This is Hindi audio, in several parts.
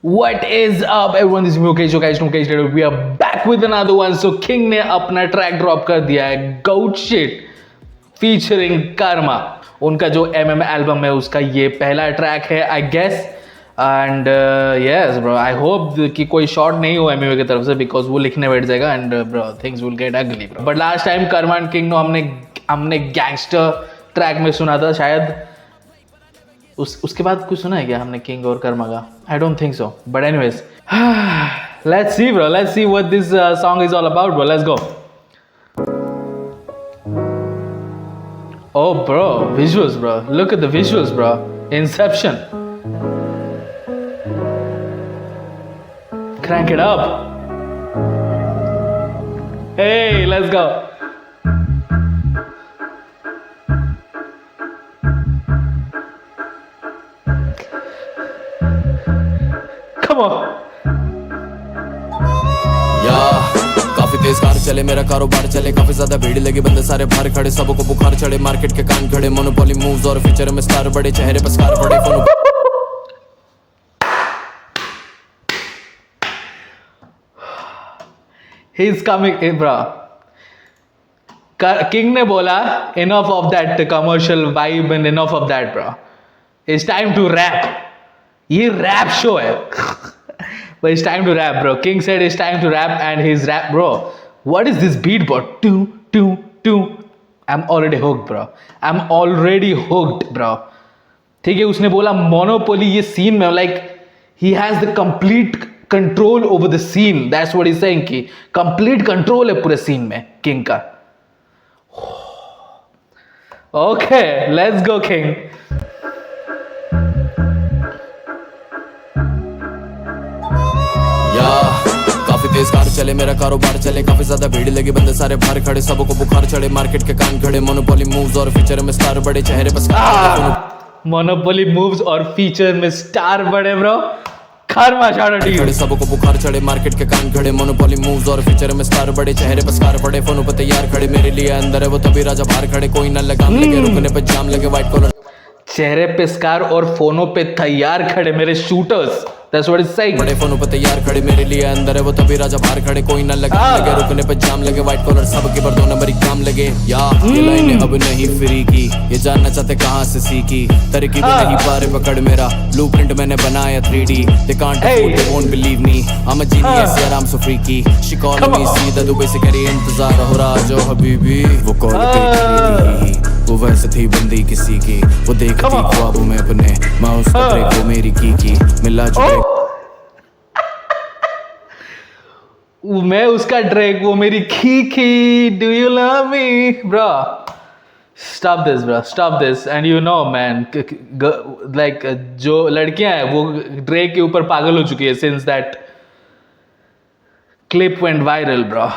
What is up everyone, this is Mukesh Mukesh Mukesh. We are back with another one. So King ने अपना ट्रैक ड्रॉप कर दिया है Goat Shit featuring Karma. उनका जो MM एल्बम है उसका ये पहला ट्रैक है I guess. And yes bro, I hope कि कोई शॉट नहीं हो MMA की तरफ से because वो लिखने बैठ जाएगा and bro things will get ugly bro. But last time Karma and King को हमने गैंगस्टर ट्रैक में सुना था शायद. उसके बाद कुछ सुना है क्या हमने किंग और कर्मा का? I don't think so, but anyways let's see bro, let's see what this song is all about bro. Let's go. Oh bro, visuals bro, look at the visuals bro. Inception. Crank it up. Hey, let's go. Come on. काफी तेज कार चले मेरा कारोबार चले काफी ज्यादा भीड़ लगी बंदे सारे बाहर खड़े सबको बुखार चढ़े मार्केट के कान खड़े मोनोपोली मूव्स और फीचर में स्टार बड़े चेहरे पर स्कार पड़े phone. He is coming, bro. King ने बोला enough of that commercial vibe and enough of that bro. It's time to rap. ये rap show है. But it's time to rap bro. King said it's time to rap and his rap bro. What is this beat bro? Two. I'm already hooked bro. I'm already hooked bro. ठीक है, उसने बोला मोनोपोली ये सीन में like he has the complete control over the scene. That's what he's saying कि complete control है पूरे सीन में King का. Okay, let's go King. काफी तेज कार चले मेरा कारोबार चले काफी ज्यादा भीड़ लगी बंदे सारे बाहर खड़े सबको बुखार चढ़े मार्केट के कान खड़े मोनोपोली मूव्स और फीचर में स्टार बड़े चेहरे पर स्कार. मोनोपोली मूव्स और फीचर में स्टार बड़े ब्रो. कर्मा खड़े सबको बुखार चढ़े मार्केट के कान खड़े मोनोपोली मूव्स और फीचर में स्टार बड़े चेहरे पर स्कार पड़े फोनों पे तैयार खड़े मेरे लिए अंदर है वो तभी राजा बाहर खड़े कोई ना लगाम लगे रुकने पे जाम लगे व्हाइट कॉलर चेहरे पे स्कार और फोनों पे तैयार खड़े मेरे shooters. That's what it's saying. बड़े फोनों पे तैयार खड़े मेरे लिए अंदर है वो तभी राजा बाहर खड़े कोई ना लगाम लगे रुकने पे जाम लगे व्हाइट कॉलर सबके पर 2 नंबर काम लगे. ये लाइनें अब नहीं फ्री की ये जानना चाहते कहां से सीखी तरकीब नहीं पारे पकड़ मेरा ब्लूप्रिंट मैंने बनाया 3D. They can't afford, they won't believe me. I'm a genius, yeah, I'm so freaky. She calling me सीधा दुबई से करी इंतजार हो रहा जो हबीबी वो कॉल पे वो वैसे थी बंदी किसी की वो देखती ख्वाबों में अपने मैं उसका ब्रेक वो मेरी की मिला जो मैं उसका ड्रैग वो मेरी खी. Do you love me bro? Stop this bro, stop this. And you know man, like जो लड़कियां हैं वो ड्रैग के ऊपर पागल हो चुकी है since that clip went viral bro.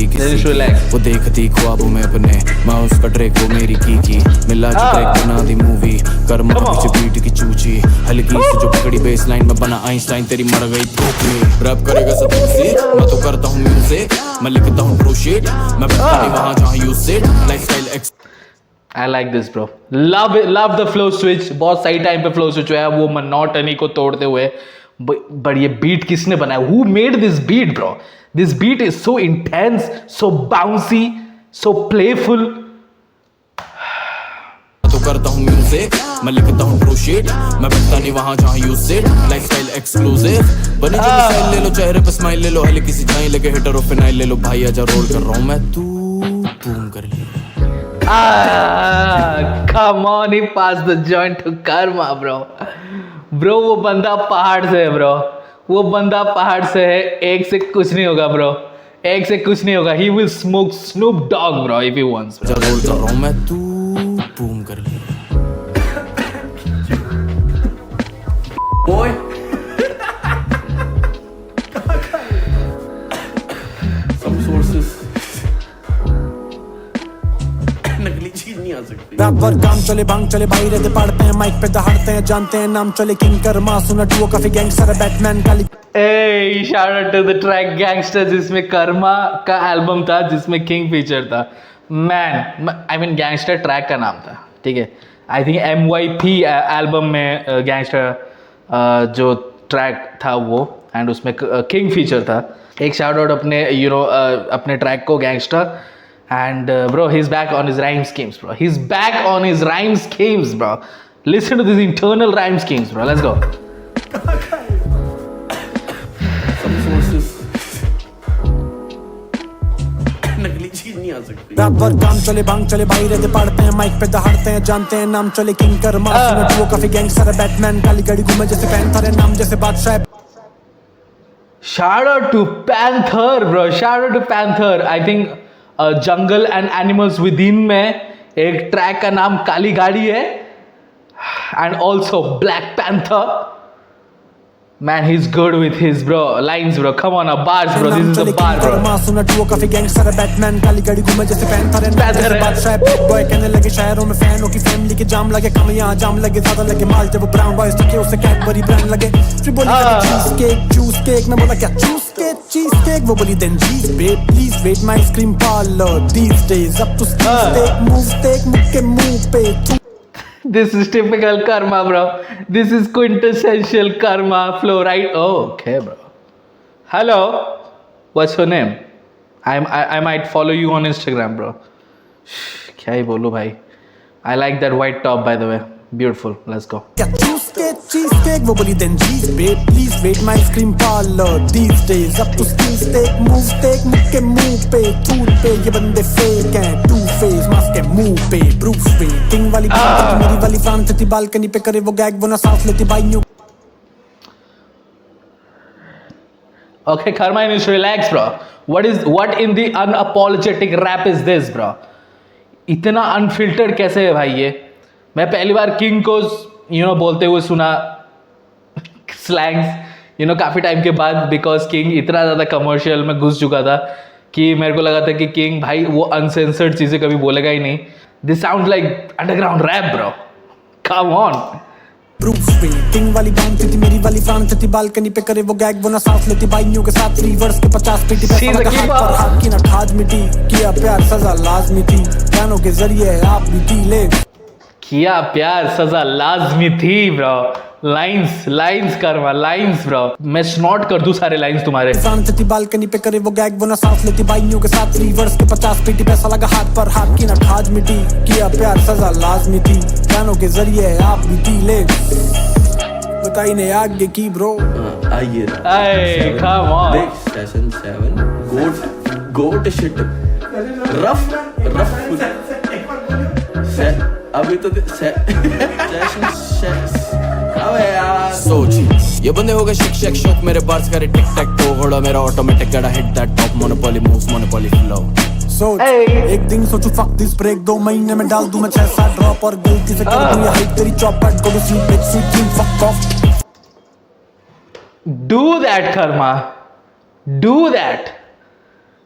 वो देखती ख्वाबों में अपने मैं उसका ट्रैक वो मेरी की मिला जो ट्रैक बना दी मूवी कर्मा पीछे बीट की चूची हल्की से जो पकड़ी बेस लाइन में बना आइंस्टाइन तेरी मर गई धूप में. रैप करेगा सब से मैं तो करता हूँ म्यूजिक मैं लिखता हूँ ट्रू शिट मैं बैठता नहीं वहाँ जहाँ use sit lifestyle ex. I like this bro. Love the flow switch. बहुत सही टाइम पे flow switch हुआ है वो monotony को तोड़ते हुए. But ये beat किसने बनाया? Who made this beat bro? This beat is so intense, so bouncy, so playful. तो करता हूँ म्यूजिक मैं लिखता हूँ ट्रू शिट मैं बैठता नहीं वहाँ जहाँ यूज सिट लाइफस्टाइल एक्सक्लूसिव बनी जो मिसाइल ले लो चेहरे पे स्माइल ले लो हल्की किसी जाए लगे हिटर और फिनाइल ले लो भाई आजा रोल कर रहा हूँ मैं तू बूम कर ले. Come on, he passed the joint to Karma bro. Bro वो बंदा पहाड़ से है bro. वो बंदा पहाड़ से है. एक से कुछ नहीं होगा ब्रो, एक से कुछ नहीं होगा. He will smoke Snoop Dogg bro if he wants bro. Role कर रहा हूँ मैं तू बूम कर ले. Boy some sources नकली चीज नहीं आ सकती. रैपर काम चले भांग चले भाई रहते पढ़ते हैं माइक पे दहाड़ते हैं जानते हैं नाम चले किंग कर्मा सुना टू काफी गैंगस्टर है Batman Kali. Hey, shout out to the track Gangster जिसमें कर्मा का एल्बम था जिसमें किंग फीचर था. Man I mean gangster track का नाम था, ठीक है. आई थिंक MYP एल्बम में गैंगस्टर जो ट्रैक था वो, एंड उसमें किंग फीचर था. एक शाउट आउट अपने अपने ट्रैक को gangster. And bro, he's back on his rhyme schemes, bro. He's back on his rhyme schemes, bro. Listen to these internal rhyme schemes, bro. Let's go. नकली चीज नहीं आ सकती. रात भर काम चले भांग चले भाई रहते पढ़ते हैं माइक पे दहाड़ते हैं जानते हैं नाम चले किंग कर्मा सुनो वो काफी गैंगस्टर है बैटमैन काली गाड़ी घूमे जैसे पैंथर है नाम जैसे बादशाह. Shout out to Panther, bro. Shout out to Panther. I think jungle and animals with in में एक ट्रैक का नाम काली गाड़ी है, and also black panther. Man, he is good with his bro lines, bro. Come on, bars, bro. This is a bar, bro. सुना टू काफी गैंगस्टर है बैटमैन काली गाड़ी घूमे जैसे पैंथर है नाम जैसे बादशाह. बिग बॉय कहने लगे शहरों में फैनों की फैमिली के जाम लगे कम यहाँ जाम लगे ज्यादा लगे माल जब ब्राउन बॉयज तके उसे कैडबरी ब्रांड लगे. फिर बोली चीज केक जूस केक, मैं बोला क्या चूस केक चीज केक, वो बोली then jeez babe please wait my ice cream parlour these days up to stake move take मुक्के मुंह पे. This is typical karma, bro. This is quintessential karma flow, right? Oh, okay, bro. Hello, what's your name? I might follow you on Instagram, bro. क्या ही बोलूं भाई. I like that white top, by the way. Beautiful. Let's go. क्या चूस के चीज केक, वो बोली then jeez babe please wait my ice cream parlour these days up to stake move take मुक्के मुंह पे टूथ पे. ये बंदे फेक हैं टू फेस मास्क है मुंह पे प्रूफ पे. किंग वाली बात मेरी वाली फ्रांस थी बालकनी पे करे वो गैग वो ना सांस लेती बाइयों. Okay, Karma, you need to relax, bro. What in the unapologetic rap is this, bro? इतना unfiltered कैसे है भाई ये? मैं पहली बार किंग को बोलते हुए सुना स्लैंग्स काफ़ी टाइम के बाद, बिकॉज किंग इतना ज़्यादा कमर्शियल में घुस चुका था कि मेरे को लगा था कि किंग भाई वो अनसेंसर्ड चीज़ें कभी बोलेगा ही नहीं. This sound like underground rap, bro. Come on. Proof पे किंग वाली बैंड थी मेरी वाली फ्रांस थी बालकनी पे करे वो गैग वो ना सांस लेती बाइयों के साथ रिवर्स के 50 पेटी पैसा लगा हाथ पर हाथ की ना खाज मिटी किया प्यार सजा लाजमी थी गानों के जरिए आप भी थी ले किया प्यार सजा लाजमी थी, bro. Lines Karma, lines, bro. मैं स्नॉट कर दूं सारे लाइंस तुम्हारे. फ्रांस थी बालकनी पे करे वो गैग वो ना सांस लेती बाइयों के साथ रिवर्स के 50 पेटी पैसा लगा हाथ पर हाथ की ना खाज मिटी किया प्यार सजा लाजमी थी गानों के जरिए आप भी थी ले बताई ने आगे की, ब्रो. आइए Hey, come on. देख सेशन 7 गोट शिट रफ अभी तो अबे यार सोच ये बंदे हो गए शिक्षक शौक मेरे बार्स करे टिक टैक तो घोड़ा मेरा ऑटोमेटिक गड़ा hit that top monopoly moves monopoly flow. सोच एक दिन सोचू फक दिस ब्रेक 2 महीने में डाल दूं मैं 6-7 ड्रॉप और गलती से कर दूं ये हाइट तेरी चौपट go to sleep bitch sweet dream fuck off. Do that, Karma. Do that.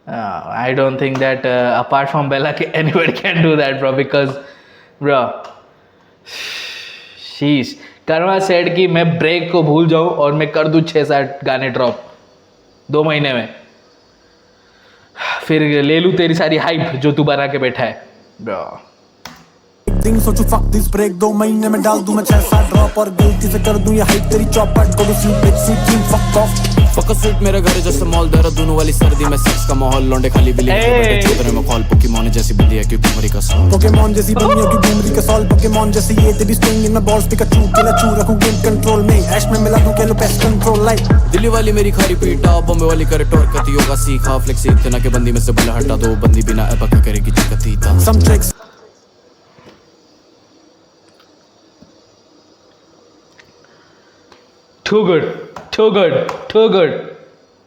I don't think that apart from Bella, anybody can do that, bro. Because, bro, sheesh. Karma said कि मैं ब्रेक को भूल जाऊं और मैं कर दूं 6-7 गाने ड्रॉप 2 महीने में, फिर ले लूं तेरी सारी हाइप जो तू बना के बैठा है, ब्रो. एक दिन सोचू फक दिस ब्रेक 2 महीने में डाल दूं मैं 6-7 ड्रॉप और गलती से कर दूं ये हाइट तेरी चौपट go to sleep bitch sweet dream fuck off. पक्का स्वीट मेरे घर जैसे मॉल देहरादून वाली सर्दी में सेक्स का माहौल लौंडे खाली बिल्ली चौधरी में कॉल पोकेमॉन जैसी बंदी है क्योंकि मरी का सॉल पोकेमॉन जैसी बंदी है क्योंकि घूमरी का सॉल पोकेमॉन जैसी ये तेरी स्ट्रिंग इन बॉल्स पिकाचू किलाचू रखूं गेम कंट्रोल में ऐश में मिला दूं केलो पेस्ट कंट्रोल लाइक. दिल्ली वाली मेरी खारी पीटा बॉम्बे वाली करे टोर कती योगा सीखा फ्लेक्सी इतना के बंदी में से बुला हटा दो बंदी बिना एपा क्या करेगी चिकतीता. Some tricks Too good, too good, too good,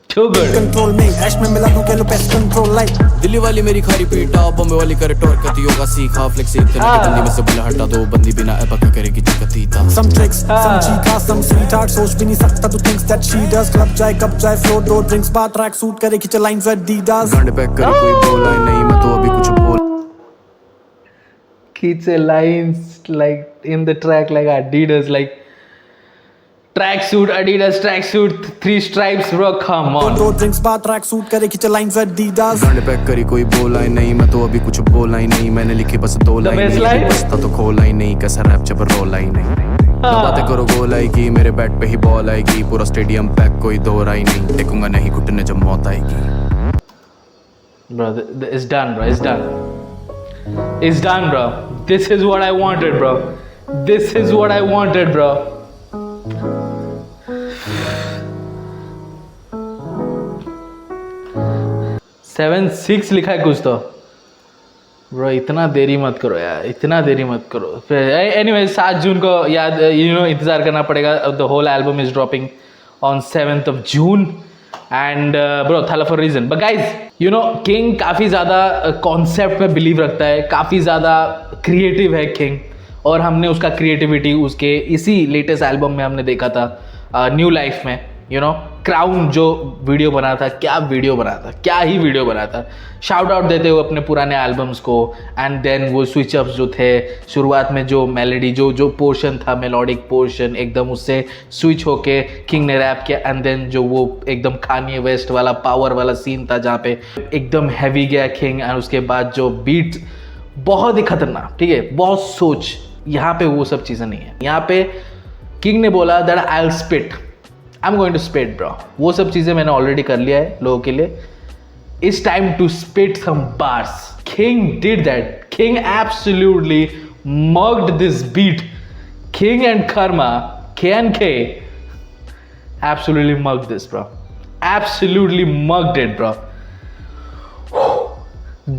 too good. Control में ऐश में मिला दूं केलो पेस्ट कंट्रोल लाइक. दिल्ली वाली मेरी खारी पीटा बॉम्बे वाली करे टोर कती योगा सीखा फ्लेक्सी इतना के बंदी में से बुला हटा दो बंदी बिना एपा क्या करेगी चिकतीता. Some tricks, some चीखा, some sweetheart सोच भी नहीं सकता तू thinks that she does. Club जाए कब जाए फ्लो दो ड्रिंक्स बार ट्रैक सूट करे खींचे लाइंस Adidas. गांड पैक करे कोई बोला ही नहीं मैं तो अभी कुछ बोल Kids lines like in the track like Adidas, like track suit, Adidas track suit, 3 stripes bro, come on. दो ड्रिंक्स बाद ट्रैक सूट करे खींचे लाइंस Adidas गांड पैक करी कोई बोला ही नहीं, मैं तो अभी कुछ बोला ही नहीं, मैंने लिखी बस 2 The best लाइन, line? बसता तो खोला ही नहीं, कैसा रैप जब रोला ही नहीं, तो बातें करो गोल आएगी, मेरे बैट पे ही बॉल आएगी, पूरा स्टेडियम पैक कोई दौरा ही नहीं, टेकूंगा नहीं घुटने जब मौत आएगी। Bro, it's done, bro. It's done. It's done, bro. This is what I wanted, bro. This is what I wanted, bro. Seven 6 लिखा है कुछ तो। ब्रो इतना देरी मत करो यार, इतना देरी मत करो। फिर एनीवे 7 जून को याद इंतज़ार करना पड़ेगा। The whole album is dropping on 7th of June and bro Thala for reason. But guys king काफ़ी ज़्यादा कॉन्सेप्ट में बिलीव रखता है, काफ़ी ज़्यादा क्रिएटिव है किंग, और हमने उसका क्रिएटिविटी उसके इसी लेटेस्ट एल्बम में हमने देखा था न्यू लाइफ में। क्राउन जो वीडियो बना था, क्या वीडियो बना था, क्या ही वीडियो बना था। शाउट आउट देते हुए अपने पुराने एल्बम्स को, एंड देन वो स्विच अप्स जो थे शुरुआत में, जो मेलोडी जो पोर्शन था, मेलोडिक पोर्शन एकदम उससे स्विच होके किंग ने रैप किया, एंड देन जो वो एकदम कान्ये वेस्ट वाला पावर वाला सीन था जहाँ पे एकदम हैवी गया किंग, एंड उसके बाद जो बीट बहुत ही खतरनाक, ठीक है, बहुत सोच। यहाँ पे वो सब चीज़ें नहीं है। यहाँ पे किंग ने बोला that I will spit, I am going to spit bro. वो सब चीज़ें मैंने ऑलरेडी कर लिया है लोगों के लिए। It's time to spit some bars. King did that. King absolutely mugged this beat. King and Karma, KNK absolutely mugged this, bro. Absolutely mugged it, bro.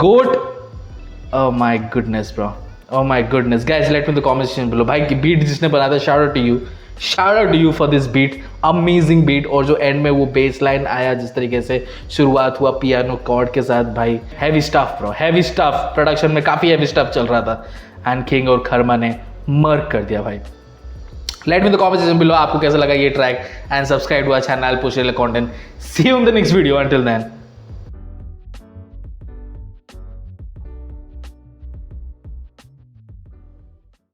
GOAT. Oh my goodness, bro. Oh my goodness. Guys, let me in the comment section below. भाई बीट जिसने बनाया था, shout out to you. Shout out to you for this beat. Amazing beat. और जो एंड में वो बेस लाइन आया, जिस तरीके से शुरुआत हुआ पियानो कॉर्ड के साथ, भाई heavy stuff bro, heavy stuff. Production में काफ़ी हैवी स्टफ चल रहा था, एंड किंग और कर्मा ने मर्क कर दिया भाई। Let me in the comment section below आपको कैसा लगा ये track, and subscribe to our channel push content. See you in the next video. Until then